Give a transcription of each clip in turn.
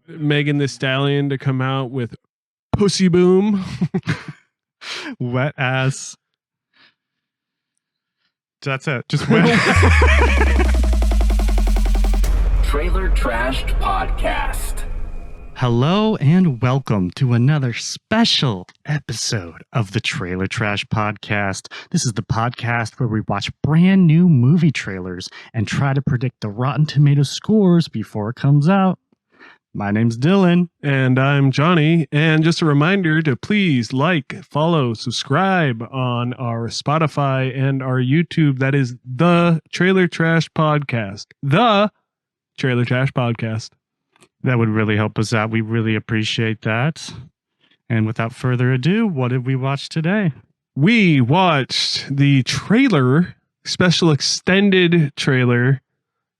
Megan Thee Stallion to come out with Pussy Boom. Wet ass. That's it. Just wet. Trailer Trashed Podcast. Hello and welcome to another special episode of the Trailer Trash Podcast. This is the podcast where we watch brand new movie trailers and try to predict the Rotten Tomatoes scores before it comes out. My name's Dylan. And I'm Johnny. And just a reminder to please like, follow, subscribe on our Spotify and our YouTube. That is the Trailer Trash Podcast. The Trailer Trash Podcast. That would really help us out. We really appreciate that. And without further ado, what did we watch today? We watched the trailer, special extended trailer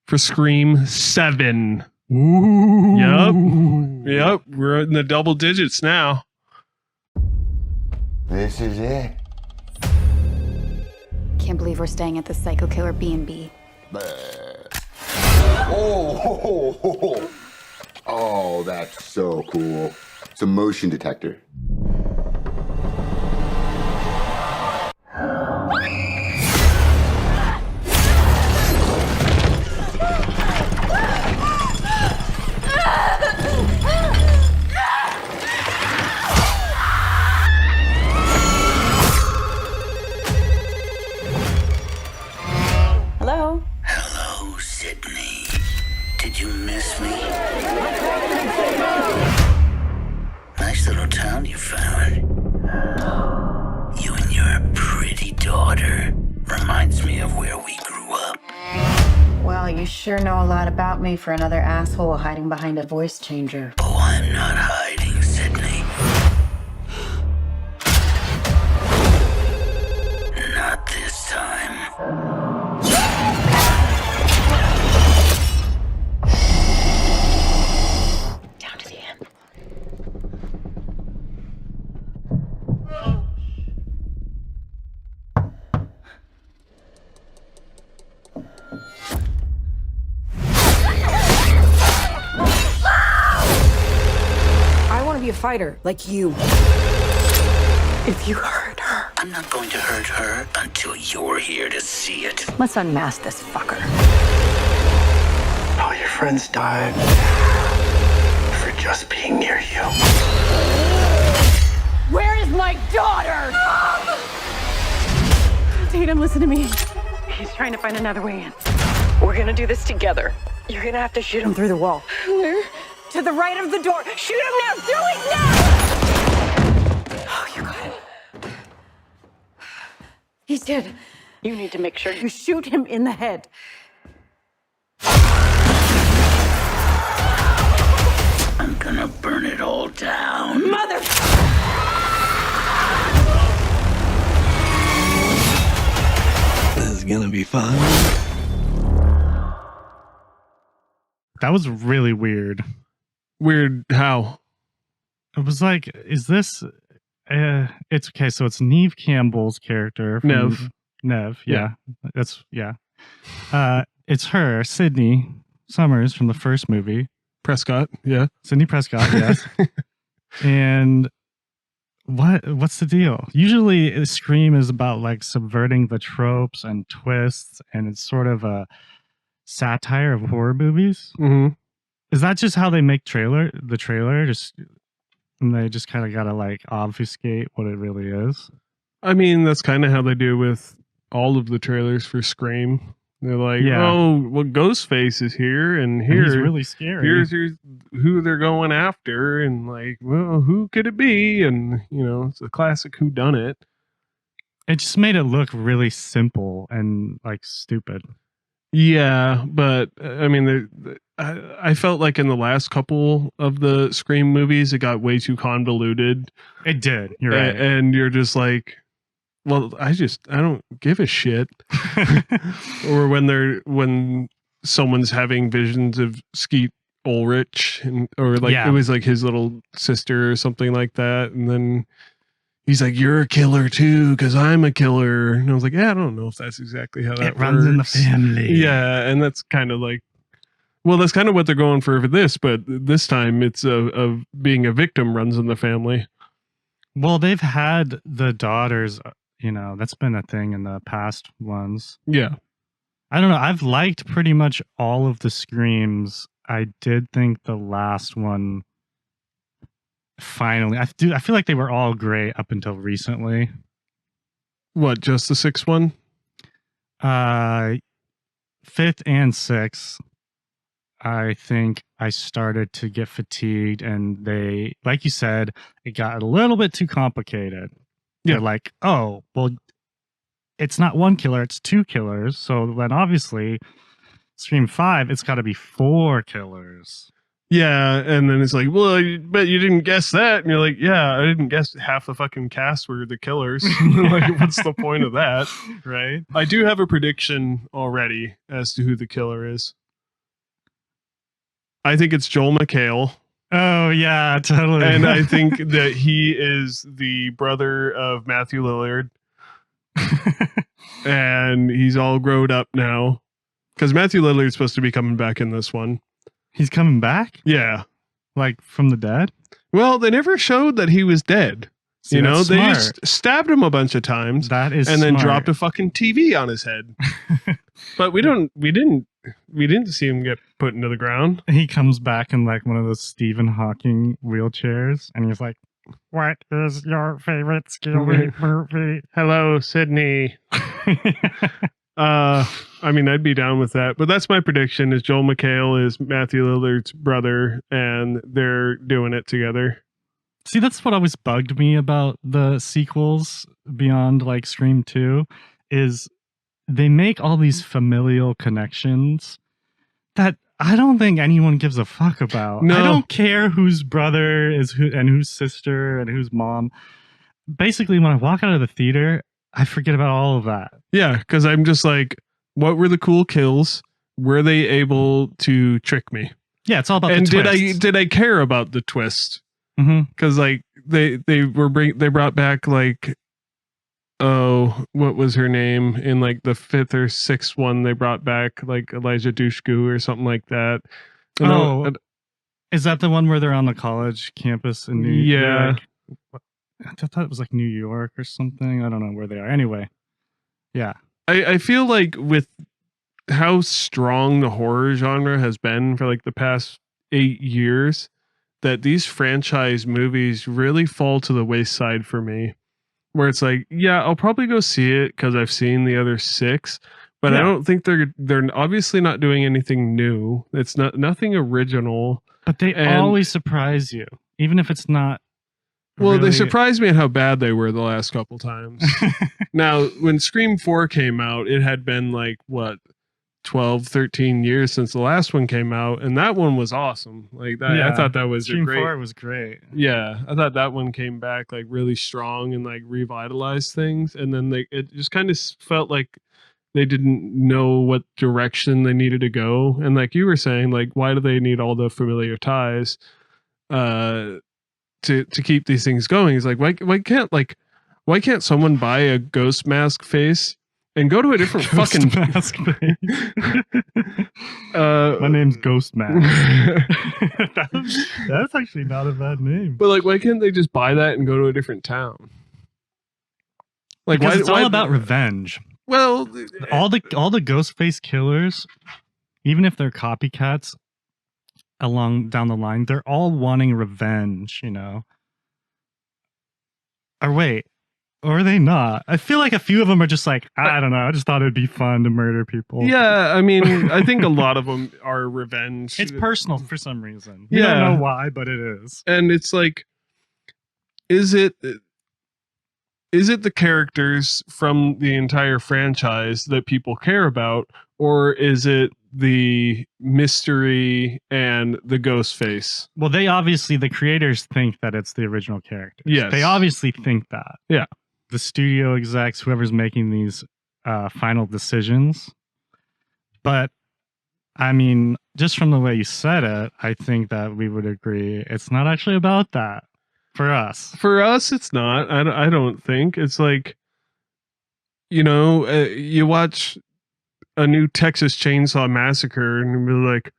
for Scream 7. Ooh. Yep. We're in the double digits now. This is it. Can't believe we're staying at the Psycho Killer B&B. Oh, that's so cool. It's a motion detector. Hello? Hello, Sidney. Did you miss me? Nice little town you found. You and your pretty daughter. Reminds me of where we grew up. Well, you sure know a lot about me for another asshole hiding behind a voice changer. Oh, I'm not hiding, Sidney. Not this time. Down to the end. I want to be a fighter, like you. If you hurt her. I'm not going to hurt her until you're here to see it. Let's unmask this fucker. All your friends died for just being near you. Where is my daughter? Tatum, listen to me. He's trying to find another way in. We're gonna do this together. You're gonna have to shoot him through the wall. Where? To the right of the door. Shoot him now! Do it now! Oh, you got it. He's dead. You need to make sure you shoot him in the head. I'm gonna burn it all down. Mother! This is gonna be fun. That was really weird. Weird how? It was like, is this... it's okay, so it's Neve Campbell's character. Neve. Neve, yeah. It's her, Sidney Summers from the first movie. Prescott, yeah. Sidney Prescott, yes. And what's the deal? Usually Scream is about like subverting the tropes and twists, and it's sort of a satire of horror movies. Mm-hmm. Is that just how they make the trailer? And they just kind of gotta like obfuscate what it really is? I mean, that's kind of how they do with all of the trailers for Scream. They're like, Yeah. oh, well, Ghostface is here, and And he's really scary. here's who they're going after, and like, well, who could it be? And it's a classic whodunit. It just made it look really simple and like stupid. Yeah, but I mean, I felt like in the last couple of the Scream movies, it got way too convoluted. It did. You're right. And you're just like, well, I don't give a shit. Or when someone's having visions of Skeet Ulrich, or like Yeah. it was like his little sister or something like that, and then he's like, "You're a killer too, because I'm a killer." And I was like, "Yeah, I don't know if that's exactly how that It runs in the works." family. Yeah, and that's kind of like Well, that's kind of what they're going for this, but this time it's of being a victim runs in the family. Well, they've had the daughters, that's been a thing in the past ones. Yeah. I don't know. I've liked pretty much all of the Screams. I did think the last one finally, I feel like they were all great up until recently. What, just the sixth one? Fifth and sixth. I think I started to get fatigued, and they, like you said, it got a little bit too complicated. Yeah. They're like, oh, well, it's not one killer, it's two killers. So then obviously, Scream 5, it's got to be 4 killers. Yeah, and then it's like, well, I bet you didn't guess that. And you're like, yeah, I didn't guess half the fucking cast were the killers. Like, what's the point of that? Right? I do have a prediction already as to who the killer is. I think it's Joel McHale. Oh, yeah, totally. And I think that he is the brother of Matthew Lillard. And he's all grown up now. Because Matthew Lillard's supposed to be coming back in this one. He's coming back? Yeah. Like from the dead? Well, they never showed that he was dead. See, they smart. just stabbed him a bunch of times. That is and then smart. dropped a fucking TV on his head. But we didn't see him get put into the ground. He comes back in like one of those Stephen Hawking wheelchairs, and he's like, "What is your favorite scary movie?" Hello, Sidney. I mean, I'd be down with that, but that's my prediction: is Joel McHale is Matthew Lillard's brother, and they're doing it together. See, that's what always bugged me about the sequels beyond like Scream 2 is they make all these familial connections that I don't think anyone gives a fuck about. No. I don't care whose brother is who and whose sister and whose mom. Basically, when I walk out of the theater, I forget about all of that. Yeah, because I'm just like, what were the cool kills? Were they able to trick me? Yeah, it's all about and the twist. did I care about the twist? Mm-hmm. Because like they brought back like, oh, what was her name in like the 5th or 6th one? They brought back like Elijah Dushku or something like that. And is that the one where they're on the college campus in New York? I thought it was like New York or something. I don't know where they are. Anyway, yeah. I feel like with how strong the horror genre has been for like the past 8 years, that these franchise movies really fall to the wayside for me, where it's like, yeah, I'll probably go see it because I've seen the other 6, but I don't think they're obviously not doing anything new. It's nothing original. But they always surprise you, even if it's not. Well, they surprised me at how bad they were the last couple times. Now, when Scream 4 came out, it had been like, what, 12, 13 years since the last one came out, and that one was awesome. Like that, I thought that was Scream great. 4 was great. Yeah, I thought that one came back like really strong and like revitalized things, and then it just kind of felt like they didn't know what direction they needed to go. And like you were saying, like, why do they need all the familiar ties to keep these things going? It's like, why can't someone buy a ghost mask face and go to a different fucking mask face? My name's Ghost Mask. That's actually not a bad name. But like, why can't they just buy that and go to a different town? Like, because it's all about revenge. Well, all the Ghostface killers, even if they're copycats down the line, they're all wanting revenge, you know. Or wait, or are they not? I feel like a few of them are just like, I don't know, I just thought it'd be fun to murder people. Yeah, I mean, I think a lot of them are revenge. It's personal for some reason. We Yeah. don't know why, but it is. And it's like, is it the characters from the entire franchise that people care about, or is it the mystery and the ghost face? Well, the creators think that it's the original characters. Yes. They obviously think that. Yeah. The studio execs, whoever's making these final decisions. But, I mean, just from the way you said it, I think that we would agree it's not actually about that. For us. For us, it's not. I don't think. It's like, you know, you watch a new Texas Chainsaw Massacre and you're like,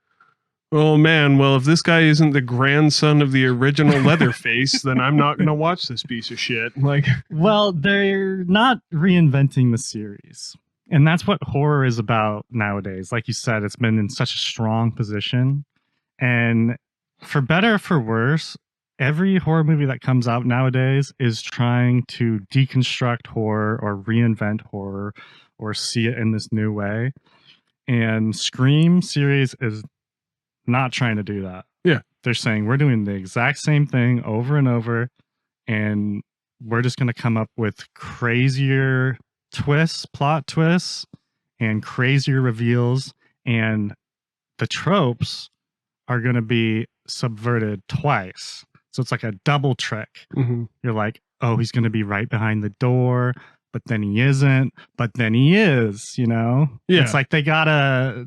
Oh man, well if this guy isn't the grandson of the original Leatherface, then I'm not gonna watch this piece of shit. Like, Well, they're not reinventing the series. And that's what horror is about nowadays. Like you said, it's been in such a strong position. And for better or for worse, every horror movie that comes out nowadays is trying to deconstruct horror or reinvent horror or see it in this new way. And Scream series is not trying to do that. Yeah. They're saying we're doing the exact same thing over and over, and we're just going to come up with crazier twists, plot twists, and crazier reveals, and the tropes are going to be subverted twice. So it's like a double trick. mm-hmm. You're like, oh, he's going to be right behind the door, but then he isn't, but then he is, you know? Yeah. It's like they gotta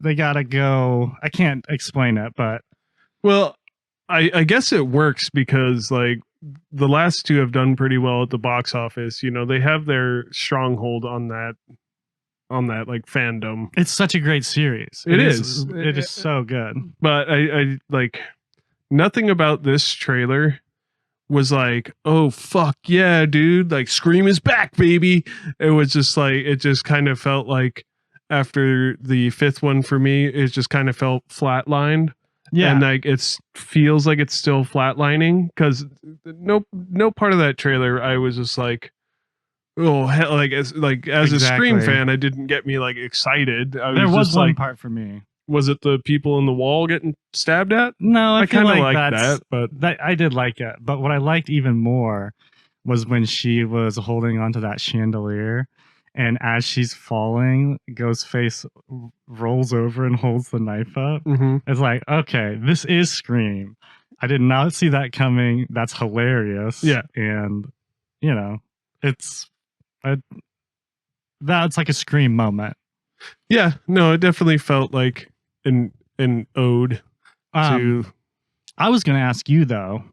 go. I can't explain it, but Well, I guess it works because like the last two have done pretty well at the box office. You know, they have their stronghold on that like fandom. it's such a great series. It is. It is so good. But I like nothing about this trailer was like, oh fuck yeah, dude, like Scream is back, baby. It was just like, it just kind of felt like after the fifth one for me, it just kind of felt flatlined. Yeah. And like feels like it's still flatlining because no part of that trailer I was just like, oh hell, like as a Scream Exactly. fan, I didn't get me like excited. There was just one like, part for me. was it the people in the wall getting stabbed at? No, I feel kind of like like that's, that, but that I did like it. But what I liked even more was when she was holding onto that chandelier, and as she's falling, Ghostface rolls over and holds the knife up. mm-hmm. It's like, okay, this is Scream. I did not see that coming. That's hilarious. Yeah. And you know, that's like a Scream moment. Yeah, no, it definitely felt like an ode to. I was going to ask you though.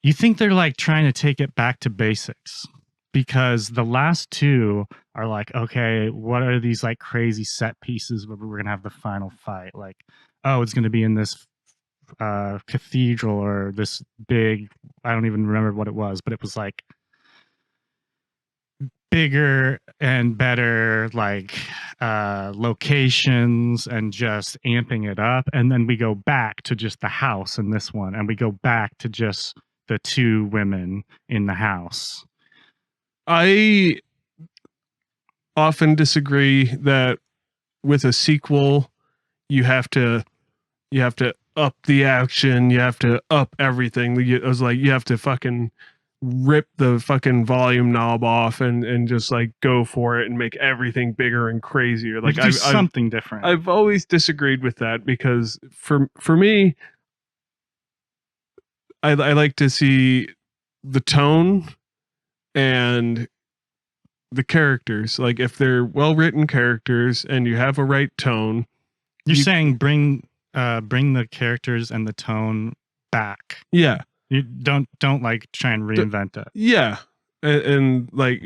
You think they're like trying to take it back to basics? Because the last two are like, okay, what are these like crazy set pieces where we're going to have the final fight? Like, oh, it's going to be in this cathedral or this big, I don't even remember what it was, but it was like bigger and better, like locations and just amping it up. And then we go back to just the house in this one, and we go back to just the two women in the house. I often disagree that with a sequel, you have to up the action, you have to up everything. I was like, you have to fucking rip the fucking volume knob off and just like go for it and make everything bigger and crazier. Like do something different. I've always disagreed with that because for me, I like to see the tone and the characters. Like if they're well written characters and you have a right tone, You're saying bring the characters and the tone back. Yeah. You don't like try and reinvent it. Yeah. And like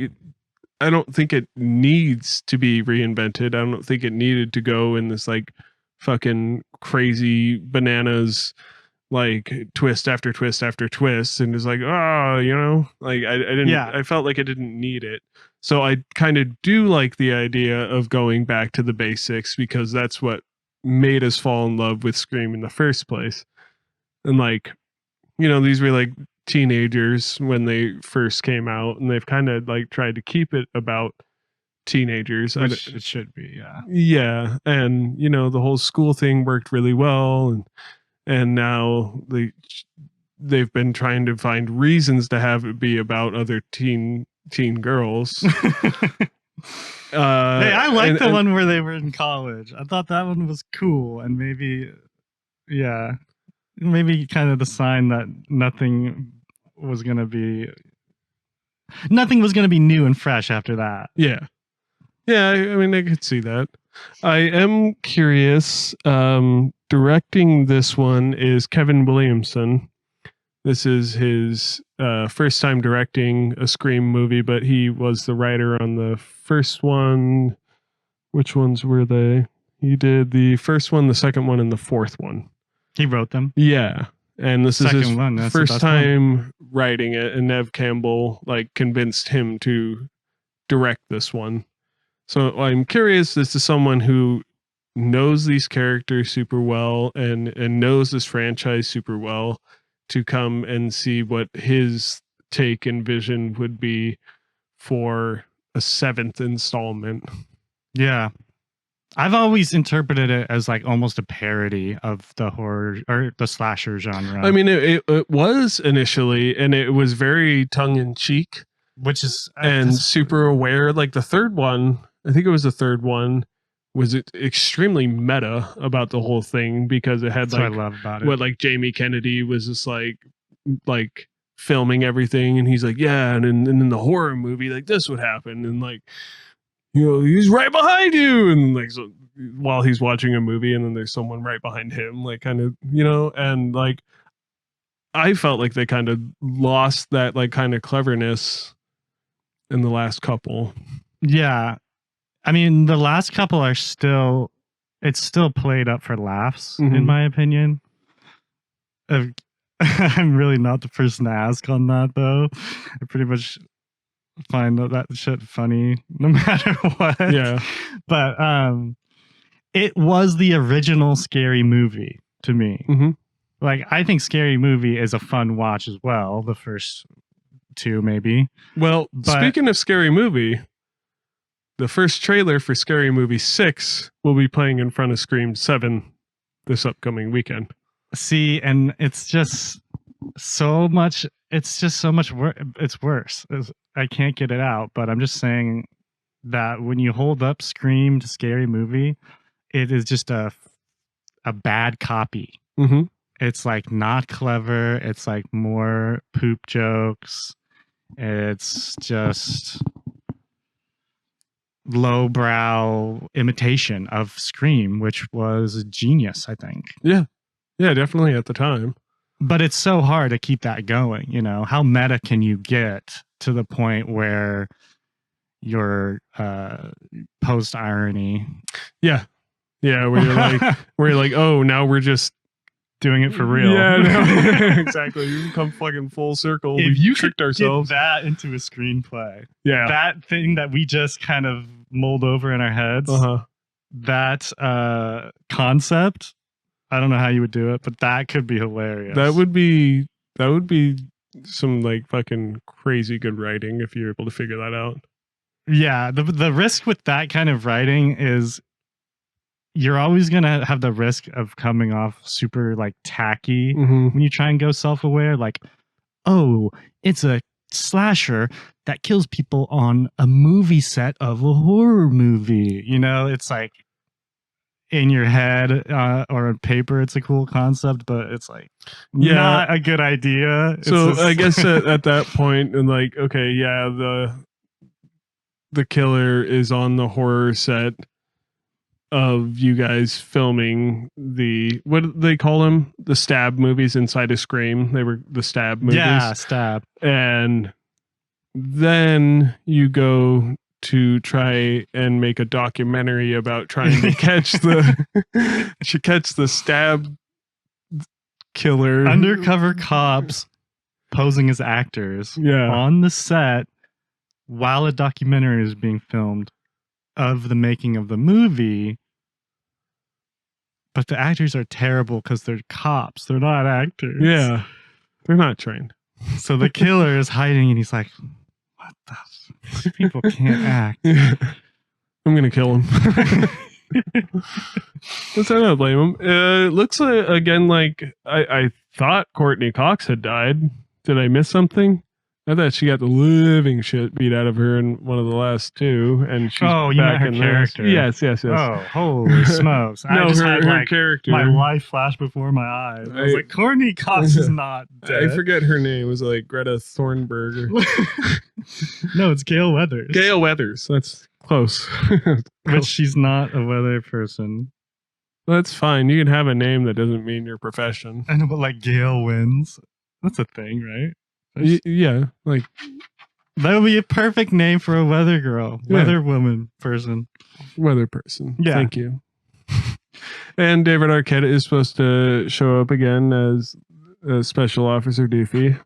I don't think it needs to be reinvented. I don't think it needed to go in this like fucking crazy bananas like twist after twist after twist, and it's like, oh, you know, like I didn't. Yeah. I felt like I didn't need it. So I kind of do like the idea of going back to the basics because that's what made us fall in love with Scream in the first place. And like, you know, these were like teenagers when they first came out, and they've kind of like tried to keep it about teenagers. Which it should be, yeah. Yeah, and you know, the whole school thing worked really well, and now they've been trying to find reasons to have it be about other teen girls. Hey, I like the one where they were in college. I thought that one was cool, and maybe kind of the sign that nothing was gonna be new and fresh after that. Yeah, I mean, I could see that. I am curious. Directing this one is Kevin Williamson. This is his first time directing a Scream movie, but he was the writer on the first one. Which ones were they? He did the first one, the second one, and the fourth one. He wrote them. Yeah. And this Second is his one, that's the first best time writing it, and Neve Campbell convinced him to direct this one. So I'm curious, this is someone who knows these characters super well and knows this franchise super well, to come and see what his take and vision would be for a 7th installment. Yeah. I've always interpreted it as almost a parody of the horror or the slasher genre. I mean, it was initially, and it was very tongue in cheek, which is and super aware. Like the third one, I think it was the third one, was extremely meta about the whole thing, because it had that's what I love about it. What Jamie Kennedy was just like filming everything, and he's like, yeah, and in the horror movie, this would happen, and he's right behind you, and so while he's watching a movie, and then there's someone right behind him, kind of, and I felt like they kind of lost that kind of cleverness in the last couple. Yeah. I mean, the last couple are still played up for laughs, in my opinion. I'm really not the person to ask on that, though. I pretty much find that shit funny no matter what. Yeah. But it was the original Scary Movie to me. Mm-hmm. I think Scary Movie is a fun watch as well. The first two, maybe. Well, speaking of Scary Movie, the first trailer for Scary Movie 6 will be playing in front of Scream 7 this upcoming weekend. See, and it's just so much. It's just so much worse. It's worse. I can't get it out, but I'm just saying that when you hold up Scream to Scary Movie, it is just a bad copy. Mm-hmm. It's not clever. It's more poop jokes. It's just lowbrow imitation of Scream, which was genius, I think. Yeah. Yeah, definitely at the time. But it's so hard to keep that going. How meta can you get to the point where you're post irony? Yeah. Yeah, where you're like, oh, now we're just doing it for real. Yeah, no, exactly. You come fucking full circle. If you tricked ourselves. Get that into a screenplay, yeah, that thing that we just kind of mulled over in our heads, that concept, I don't know how you would do it, but that could be hilarious. That would be some fucking crazy good writing if you're able to figure that out. Yeah, the risk with that kind of writing is you're always going to have the risk of coming off super tacky when you try and go self-aware, oh, it's a slasher that kills people on a movie set of a horror movie. It's in your head or on paper, it's a cool concept, but it's not a good idea. So I guess at that point, and okay, yeah, the killer is on the horror set of you guys filming what do they call them? The stab movies inside of Scream. They were the stab movies. Yeah, stab. And then you go to try and make a documentary about trying to catch the stab killer. Undercover cops posing as actors on the set while a documentary is being filmed of the making of the movie. But the actors are terrible because they're cops. They're not actors. Yeah. They're not trained. So the killer is hiding and he's like, what the? These people can't act. I'm going to kill him. Let's not blame him. It looks again I thought Courtney Cox had died. Did I miss something? I thought she got the living shit beat out of her in one of the last two, and she's you back meant her in character. Yes. Oh, holy smokes! No, I just her had character. My life flashed before my eyes. I was like, Courtney Cox is not dead. I forget her name. It was Greta Thunberg. No, it's Gale Weathers. Gale Weathers. That's close. But she's not a weather person. That's fine. You can have a name that doesn't mean your profession. I know, but Gale wins. That's a thing, right? Yeah, that would be a perfect name for a weather girl, weather woman person, weather person. Yeah. Thank you. And David Arquette is supposed to show up again as Special Officer Doofy.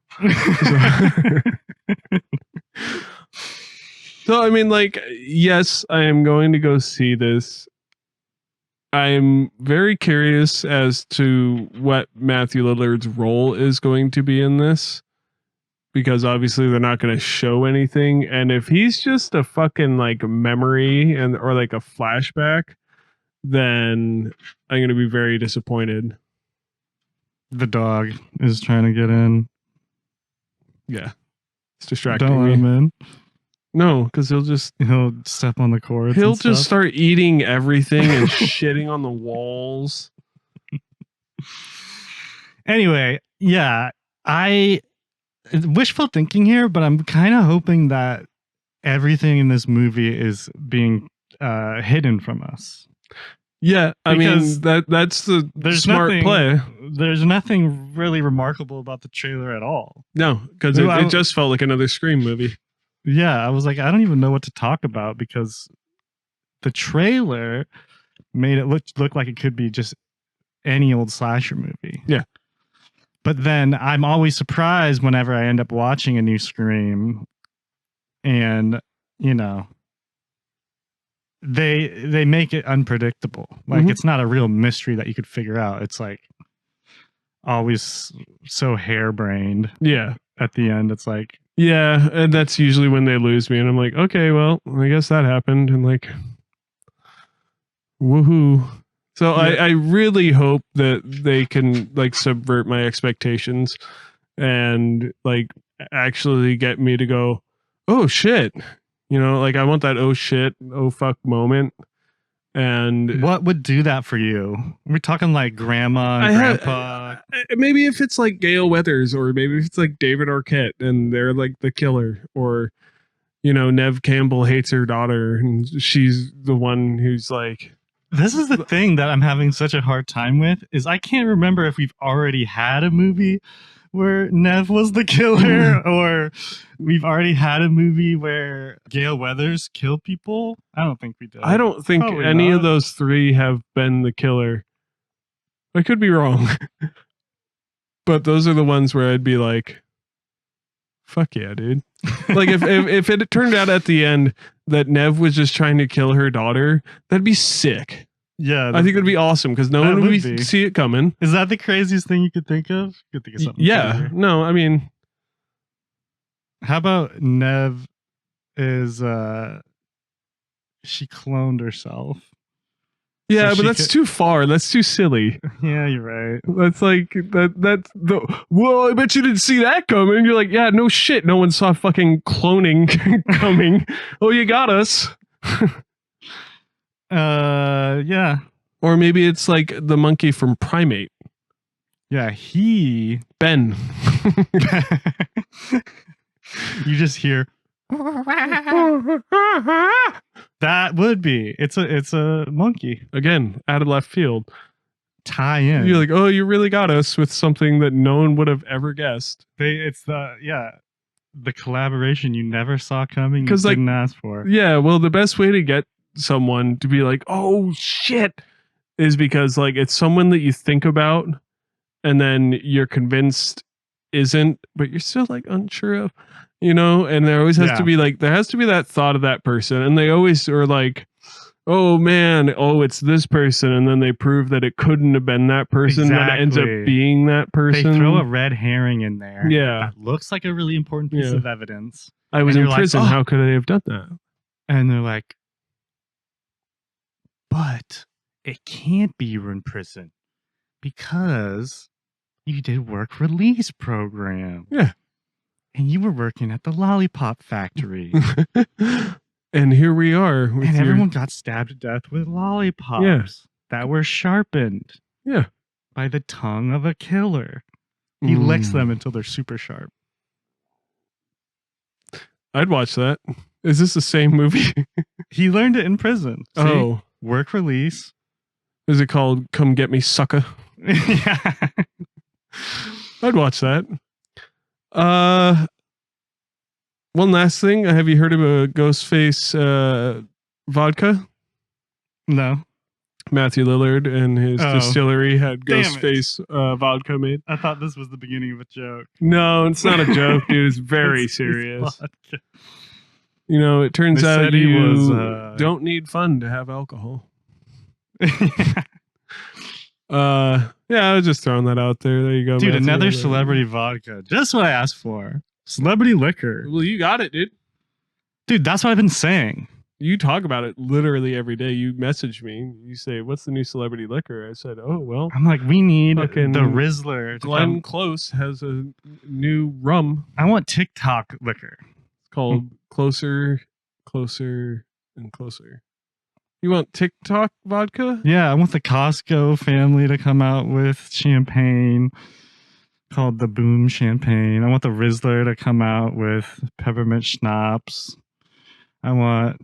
So, I mean, like, yes, I am going to go see this. I'm very curious as to what Matthew Lillard's role is going to be in this, because obviously they're not going to show anything. And if he's just a fucking like memory or like a flashback, then I'm going to be very disappointed. The dog is trying to get in. Yeah. It's distracting Don't let me. him in. No, because he'll step on the cords. He'll just start eating everything and shitting on the walls. Anyway, yeah, wishful thinking here, but I'm kind of hoping that everything in this movie is being hidden from us. Yeah, I Because mean that's the smart nothing, play. There's nothing really remarkable about the trailer at all. No, because it just felt like another Scream movie. Yeah, I was like, I don't even know what to talk about because the trailer made it look like it could be just any old slasher movie. Yeah. But then I'm always surprised whenever I end up watching a new Scream, and you know, they make it unpredictable. Like it's not a real mystery that you could figure out. It's like always so harebrained. Yeah. At the end, it's like, yeah, and that's usually when they lose me, and I'm like, okay, well, I guess that happened, and like, woohoo. So yeah. I really hope that they can like subvert my expectations and like actually get me to go, oh shit, you know, like I want that oh shit, oh fuck moment. And what would do that for you? We're talking like grandma and grandpa. Maybe if it's like Gale Weathers, or maybe if it's like David Arquette and they're like the killer, or you know, Neve Campbell hates her daughter and she's the one who's like. This is the thing that I'm having such a hard time with, is I can't remember if we've already had a movie where Neve was the killer, or we've already had a movie where Gale Weathers killed people. I don't think we did. I don't think any of those three have been the killer. I could be wrong. But those are the ones where I'd be like, fuck yeah, dude. Like if it turned out at the end that Neve was just trying to kill her daughter, that'd be sick. Yeah, I think it'd be awesome because no one would see it coming. Is that the craziest thing you could think of? You could think of something. Yeah. Crazier. No, I mean, how about Neve is she cloned herself? Yeah, so but that's too far. That's too silly. Yeah, you're right. That's like that's the well, I bet you didn't see that coming. You're like, yeah, no shit. No one saw fucking cloning coming. Oh, you got us. Yeah. Or maybe it's like the monkey from Primate. Yeah, Ben. You just hear that would be. It's a monkey. Again, out of left field. Tie in. You're like, oh, you really got us with something that no one would have ever guessed. It's the collaboration you never saw coming, you didn't ask for. Yeah, well, the best way to get someone to be like, oh shit, is because like it's someone that you think about and then you're convinced isn't, but you're still like unsure of, you know. And there always has to be like, there has to be that thought of that person, and they always are like, oh man, oh it's this person, and then they prove that it couldn't have been that person. That ends up being that person. They throw a red herring in there. Yeah, that looks like a really important piece of evidence. I was in prison. Like, how could I have done that? And they're like, but it can't be you were in prison because you did work release program. Yeah. And you were working at the lollipop factory. And here we are. And everyone got stabbed to death with lollipops that were sharpened. Yeah. By the tongue of a killer. He licks them until they're super sharp. I'd watch that. Is this the same movie? He learned it in prison. See? Oh. Work release. Is it called Come Get Me, Sucker? Yeah. I'd watch that. One last thing. Have you heard of a Ghostface vodka? No. Matthew Lillard and his distillery had Damn it. Ghostface vodka made. I thought this was the beginning of a joke. No, it's not a joke, dude. It's very Ghostface serious. vodka. You know, it turns They out said he you was, don't need fun to have alcohol. Yeah, I was just throwing that out there. There you go, Dude, Matthew another Lillard. celebrity vodka. Just what I asked for. Celebrity liquor. Well, you got it, dude. Dude, that's what I've been saying. You talk about it literally every day. You message me. You say, "What's the new celebrity liquor?" I said, "Oh well, I'm like, we need Fucking the Rizzler. To Glenn come. Close has a new rum I want TikTok liquor. called Closer, Closer, and Closer." You want TikTok vodka? Yeah, I want the Costco family to come out with champagne called the Boom Champagne. I want the Rizzler to come out with peppermint schnapps. I want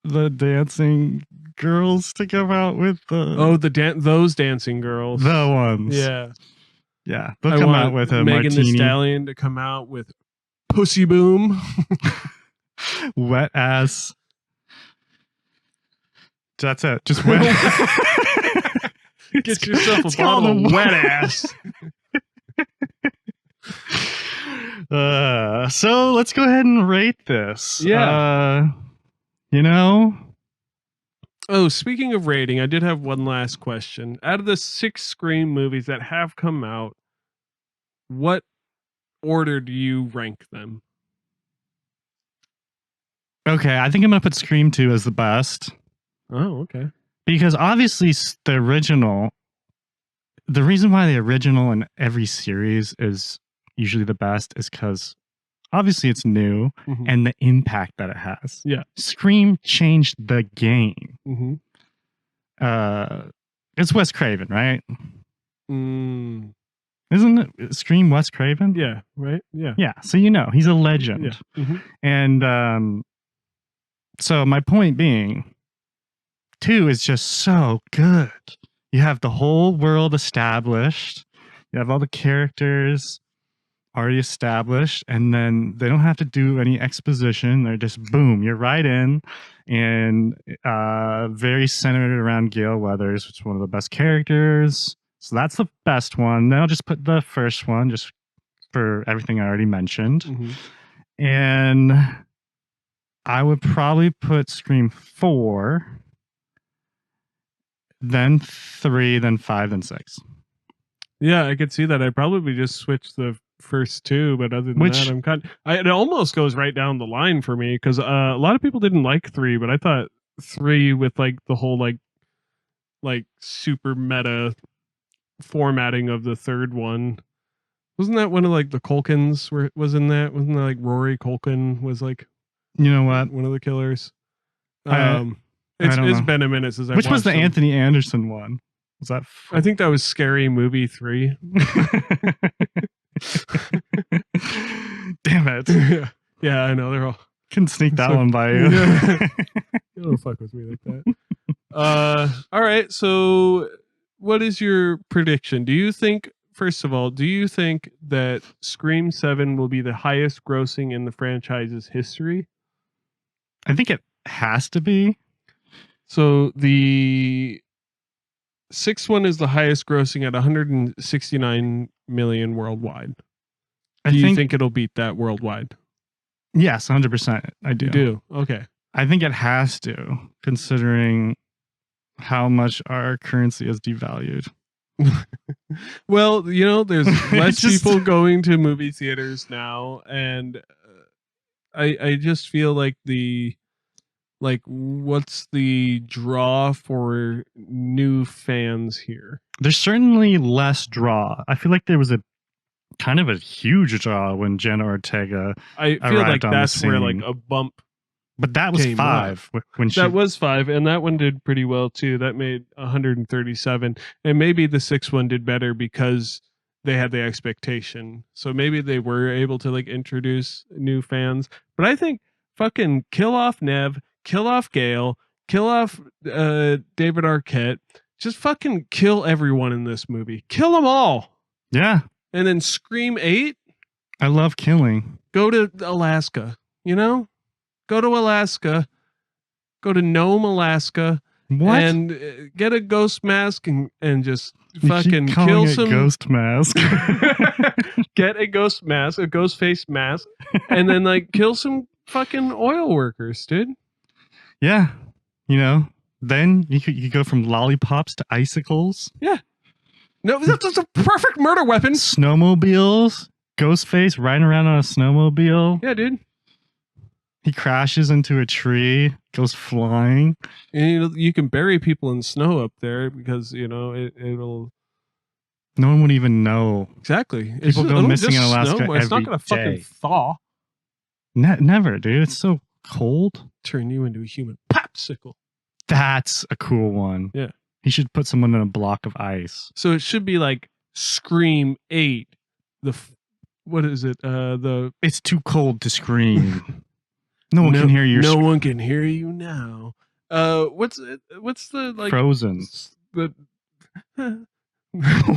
the dancing girls to come out with the Those dancing girls. the ones. Yeah. Yeah. They'll I come want out with a Megan Thee martini. Stallion to come out with Pussy Boom. Wet ass. That's it. Just wet. Get yourself a It's bottle called of a wet ass. So let's go ahead and rate this. Yeah. You know, Oh, speaking of rating, I did have one last question. Out of the 6 Scream movies that have come out, what order do you rank them? okay, I think I'm going to put Scream 2 as the best Oh, okay. because obviously the original, the reason why the original in every series is usually the best is because obviously it's new Mhm. and the impact that it has. Yeah. Scream changed the game. Mhm. It's Wes Craven, right? Mm, Isn't it Scream Wes Craven? yeah, right? Yeah. Yeah, so you know, he's a legend. Yeah. Mhm. And so my point being, 2 is just so good. You have the whole world established. You have all the characters already established, and then they don't have to do any exposition. They're just boom, you're right in, and very centered around Gale Weathers, which is one of the best characters. So that's the best one. Then I'll just put the first one just for everything I already mentioned. Mhm. And I would probably put Scream 4, then 3, then 5, then 6. Yeah, I could see that. I'd probably just switch the first 2, but other than Which- that, it almost goes right down the line for me because a lot of people didn't like 3, but I thought 3 with like the whole like super meta formatting of the third one. Wasn't that one of like the Culkins was in that? Wasn't that like Rory Culkin was like You know what? one of the killers? I It's don't know. been a minute since I Which was the watched them. Anthony Anderson one? Was that? I think that was Scary Movie 3. Damn it! Yeah, I know they're all. Can sneak that So- one by you. Yeah. You don't fuck with me like that. All right. So, what is your prediction? Do you think, first of all, do you think that Scream 7 will be the highest grossing in the franchise's history? I think it has to be. So, the 6th one is the highest grossing at 169 million worldwide. Do you think it'll beat that worldwide? Yes, 100%. I do. You do. Okay. I think it has to, considering how much our currency is devalued. Well, you know, there's less Just- people going to movie theaters now, and I just feel like what's the draw for new fans here? There's certainly less draw. I feel like there was a kind of a huge draw when Jenna Ortega, I feel like arrived on the that's where like scene. a bump. but that was Came 5 when she. That was 5, and that one did pretty well too. That made 137, and maybe the 6th one did better because they had the expectation. So maybe they were able to like introduce new fans. But I think fucking kill off Neve, kill off Gale, kill off David Arquette. Just fucking kill everyone in this movie. Kill them all. Yeah, And then Scream 8, I love killing. go to Alaska, you know? Go to Alaska. Go to Nome, Alaska. What? And get a ghost mask and just You fucking keep calling kill it some ghost mask. get a ghost mask, a ghost face mask, and then like kill some fucking oil workers, dude. Yeah. You know, then you could go from lollipops to icicles. Yeah. No, that's a perfect murder weapon. Snowmobiles. Ghostface riding around on a snowmobile. Yeah, dude. He crashes into a tree, goes flying. And you can bury people in snow up there because, you know, it'll... No one would even know. Exactly. People go missing in Alaska every It's not going to fucking day. thaw. Never, dude. It's so cold. Turn you into a human popsicle. That's a cool one. Yeah. He should put someone in a block of ice. So it should be like Scream 8. What is it? It's too cold to scream. No one can hear your No one can hear you now. What's the like Frozen. The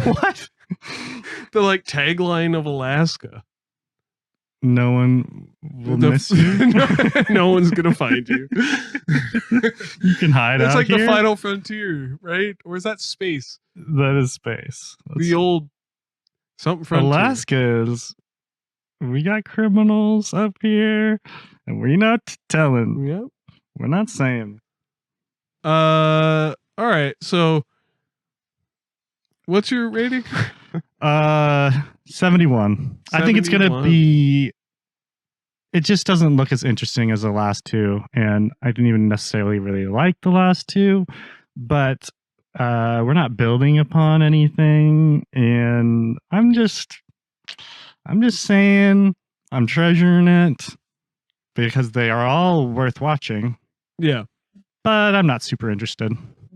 What? the like tagline of Alaska. No one will miss you. No one's gonna find you. You can hide It's out like here. the final frontier, right? Or is that space? That is space. The old something frontier. Alaska is. We got criminals up here, and we're not telling. Yep. We're not saying. All right. So, what's your rating? 71. I think it's gonna 71. be. It just doesn't look as interesting as the last two, and I didn't even necessarily really like the last two, but we're not building upon anything, and I'm just saying I'm treasuring it because they are all worth watching, Yeah. but I'm not super interested.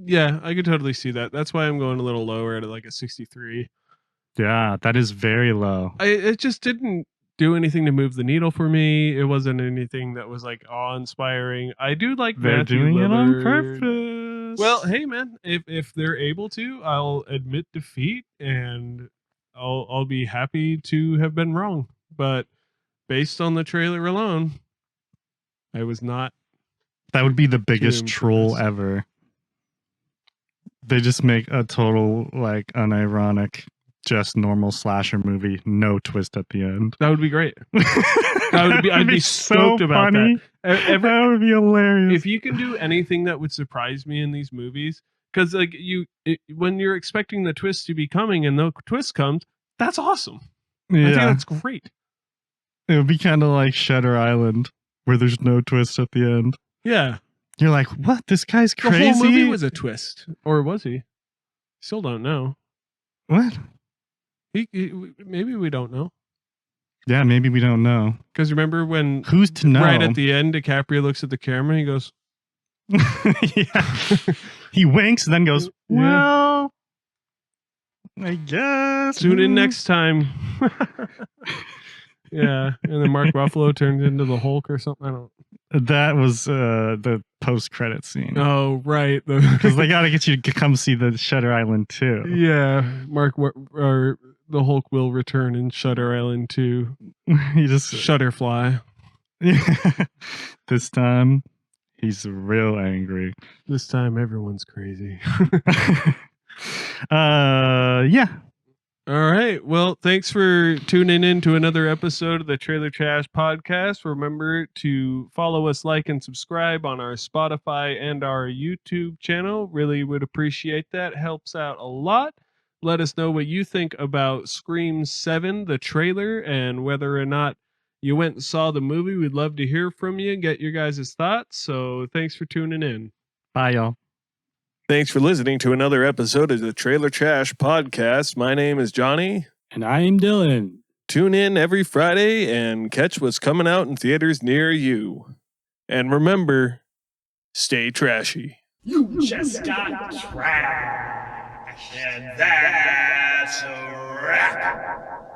Yeah, I could totally see that. That's why I'm going a little lower at like a 63. Yeah, that is very low. It just didn't do anything to move the needle for me. It wasn't anything that was like awe-inspiring. I do like They're Matthew doing it on Lillard. purpose. Well, hey man, if they're able to, I'll admit defeat and I'll be happy to have been wrong. But based on the trailer alone, I was not. that would be the biggest impressed. troll ever. They just make a total, like, unironic, just normal slasher movie, no twist at the end. That would be great. I'd be stoked about that. That would be hilarious. If you can do anything that would surprise me in these movies, because like when you're expecting the twist to be coming and the twist comes, that's awesome. I think that's great. It would be kind of like Shutter Island, where there's no twist at the end. Yeah, You're like, what? This guy's crazy? the whole movie was a twist, or was he? Still don't know. What? Maybe we don't know. Yeah, maybe we don't know. Because remember when Who's to know? right at the end, DiCaprio looks at the camera and he goes, Yeah. He winks and then goes, well, I guess. tune in next time. Yeah, and then Mark Ruffalo turned into the Hulk or something. I don't. That was the post-credit scene. Oh, right. Because they got to get you to come see the Shutter Island 2. Yeah, or the Hulk will return in Shutter Island 2. He just Shutterfly. This time, he's real angry. This time, everyone's crazy. Yeah. All right. Well, thanks for tuning in to another episode of the Trailer Trash Podcast. Remember to follow us, like, and subscribe on our Spotify and our YouTube channel. Really would appreciate that. Helps out a lot. Let us know what you think about Scream 7, the trailer, and whether or not you went and saw the movie. We'd love to hear from you and get your guys' thoughts. So thanks for tuning in. Bye, y'all. Thanks for listening to another episode of the Trailer Trash Podcast. My name is Johnny. And I'm Dylan. Tune in every Friday and catch what's coming out in theaters near you. And remember, stay trashy. You just got trash, and that's a wrap.